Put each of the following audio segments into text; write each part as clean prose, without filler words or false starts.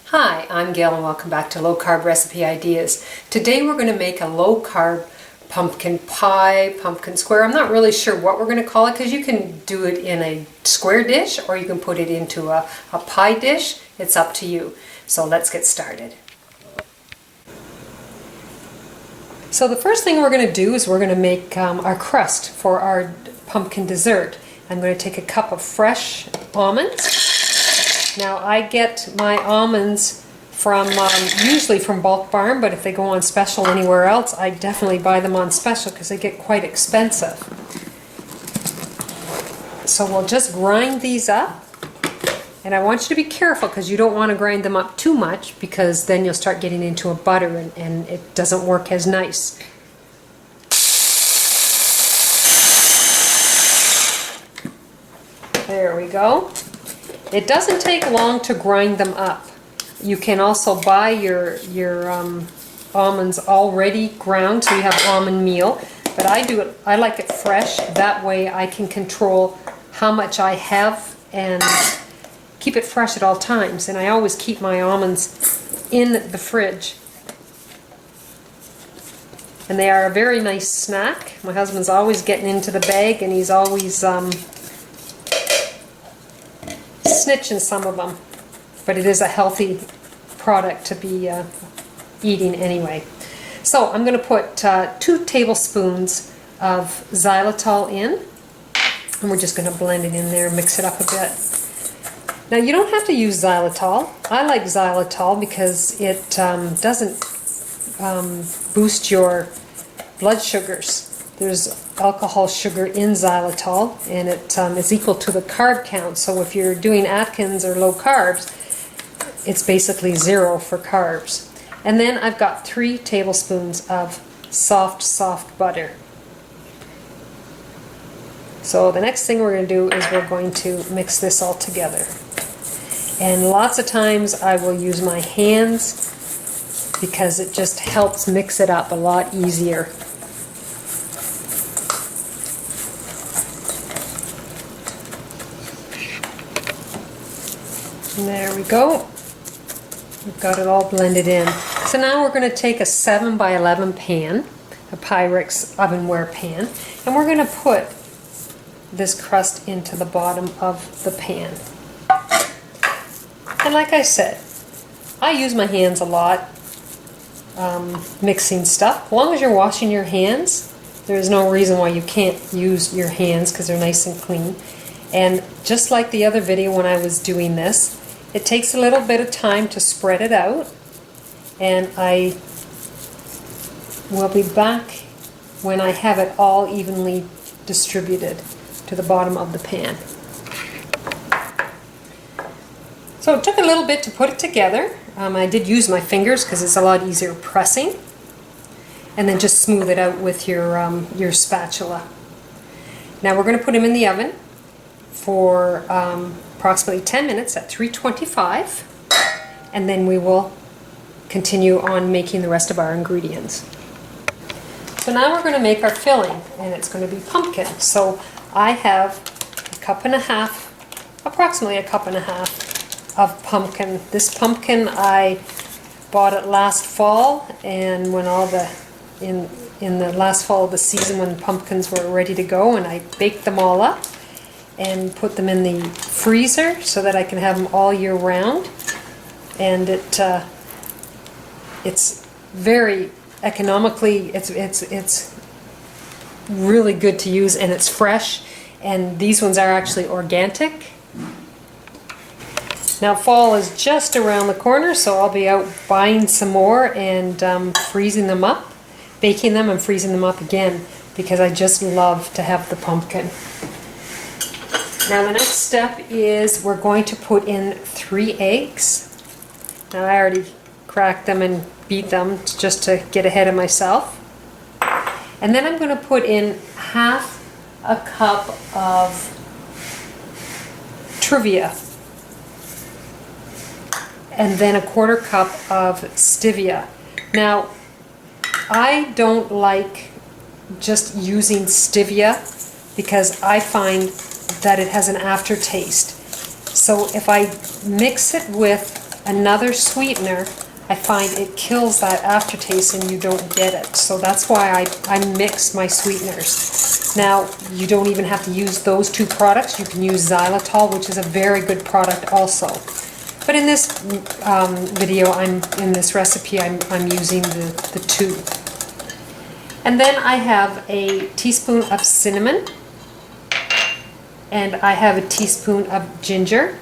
Hi, I'm Gail and welcome back to Low Carb Recipe Ideas. Today we're going to make a low carb pumpkin pie, pumpkin square. I'm not really sure what we're going to call it because you can do it in a square dish or you can put it into a pie dish. It's up to you. So let's get started. So the first thing we're going to do is we're going to make our crust for our pumpkin dessert. I'm going to take a cup of fresh almonds. Now I get my almonds from usually from Bulk Barn, but if they go on special anywhere else, I definitely buy them on special because they get quite expensive. So we'll just grind these up, and I want you to be careful because you don't want to grind them up too much because then you'll start getting into a butter and it doesn't work as nice. There we go. It doesn't take long to grind them up. You can also buy your almonds already ground, so you have almond meal. But I like it fresh. That way I can control how much I have and keep it fresh at all times. And I always keep my almonds in the fridge. And they are a very nice snack. My husband's always getting into the bag, and he's always snitching some of them, but it is a healthy product to be eating anyway. So I'm going to put 2 tablespoons of xylitol in, and we're just going to blend it in there, mix it up a bit. Now you don't have to use xylitol. I like xylitol because it doesn't boost your blood sugars. There's alcohol sugar in xylitol, and it is equal to the carb count. So if you're doing Atkins or low carbs, it's basically 0 for carbs. And then I've got 3 tablespoons of soft butter. So the next thing we're going to do is we're going to mix this all together. And lots of times I will use my hands because it just helps mix it up a lot easier. And there we go. We've got it all blended in. So now we're going to take a 7 by 11 pan, a Pyrex ovenware pan, and we're going to put this crust into the bottom of the pan. And like I said, I use my hands a lot mixing stuff. As long as you're washing your hands, there's no reason why you can't use your hands because they're nice and clean. And just like the other video when I was doing this, it takes a little bit of time to spread it out, and I will be back when I have it all evenly distributed to the bottom of the pan. So it took a little bit to put it together. I did use my fingers because it's a lot easier pressing, and then just smooth it out with your spatula. Now we're going to put them in the oven for approximately 10 minutes at 325, and then we will continue on making the rest of our ingredients. So now we're going to make our filling, and it's going to be pumpkin. So I have a cup and a half, approximately a cup and a half of pumpkin. This pumpkin I bought it last fall, and when in the last fall of the season when pumpkins were ready to go, and I baked them all up and put them in the freezer so that I can have them all year round. And it's very economically, it's really good to use, and it's fresh, and these ones are actually organic. Now fall is just around the corner, so I'll be out buying some more and freezing them up, baking them and freezing them up again, because I just love to have the pumpkin. Now the next step is we're going to put in 3 eggs. Now I already cracked them and beat them just to get ahead of myself. And then I'm going to put in half a cup of Truvia, and then a 1/4 cup of stevia. Now I don't like just using stevia because I find that it has an aftertaste. So if I mix it with another sweetener, I find it kills that aftertaste and you don't get it. So that's why I mix my sweeteners. Now, you don't even have to use those two products. You can use xylitol, which is a very good product also. But in this video, in this recipe, I'm using the two. And then I have a teaspoon of cinnamon, and I have a teaspoon of ginger,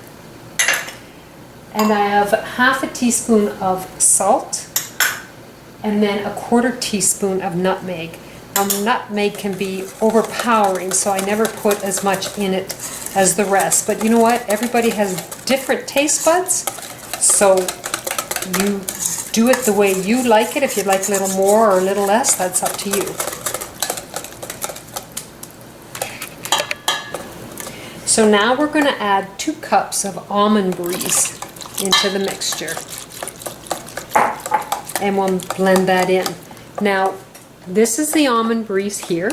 and I have half a teaspoon of salt, and then a 1/4 teaspoon of nutmeg. Now, nutmeg can be overpowering, so I never put as much in it as the rest. But you know what? Everybody has different taste buds, so you do it the way you like it. If you'd like a little more or a little less, that's up to you. So now we're going to add 2 cups of almond bries into the mixture, and we'll blend that in. Now, this is the almond bries here,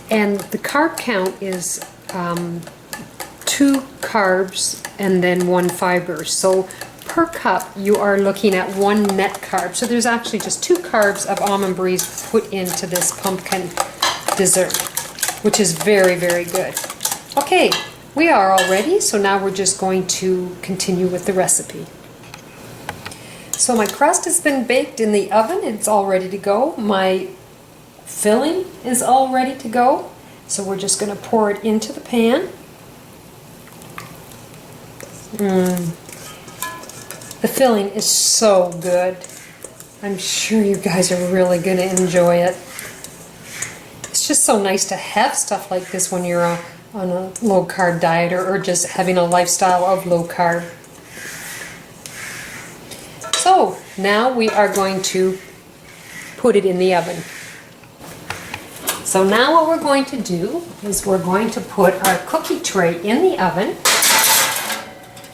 and the carb count is 2 carbs and then 1 fiber. So per cup you are looking at 1 net carb. So there's actually just 2 carbs of almond bries put into this pumpkin dessert, which is very, very good. Okay, we are all ready, so now we're just going to continue with the recipe. So my crust has been baked in the oven. It's all ready to go. My filling is all ready to go. So we're just going to pour it into the pan. The filling is so good. I'm sure you guys are really going to enjoy it. It's just so nice to have stuff like this when you're on a low-carb diet or just having a lifestyle of low-carb. So now we are going to put it in the oven. So now what we're going to do is we're going to put our cookie tray in the oven,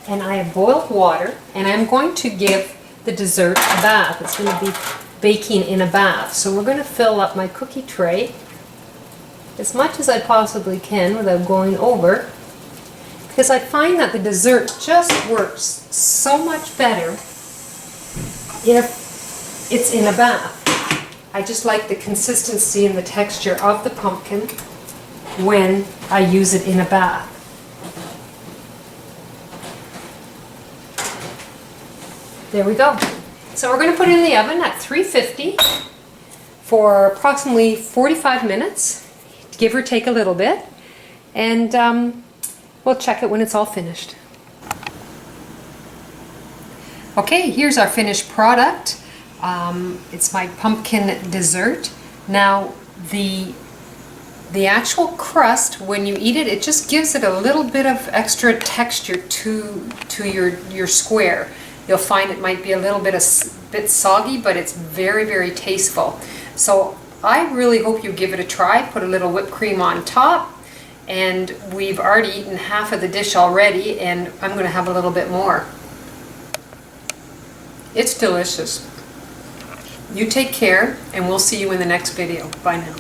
and I have boiled water, and I'm going to give the dessert a bath. It's going to be baking in a bath. So we're going to fill up my cookie tray as much as I possibly can without going over, because I find that the dessert just works so much better if it's in a bath. I just like the consistency and the texture of the pumpkin when I use it in a bath. There we go. So we're going to put it in the oven at 350 for approximately 45 minutes, give or take a little bit, and we'll check it when it's all finished. Okay, here's our finished product. It's my pumpkin dessert. Now, the actual crust, when you eat it, it just gives it a little bit of extra texture to your square. You'll find it might be a little bit soggy, but it's very, very tasteful. So I really hope you give it a try. Put a little whipped cream on top, and we've already eaten half of the dish already, and I'm going to have a little bit more. It's delicious. You take care, and we'll see you in the next video. Bye now.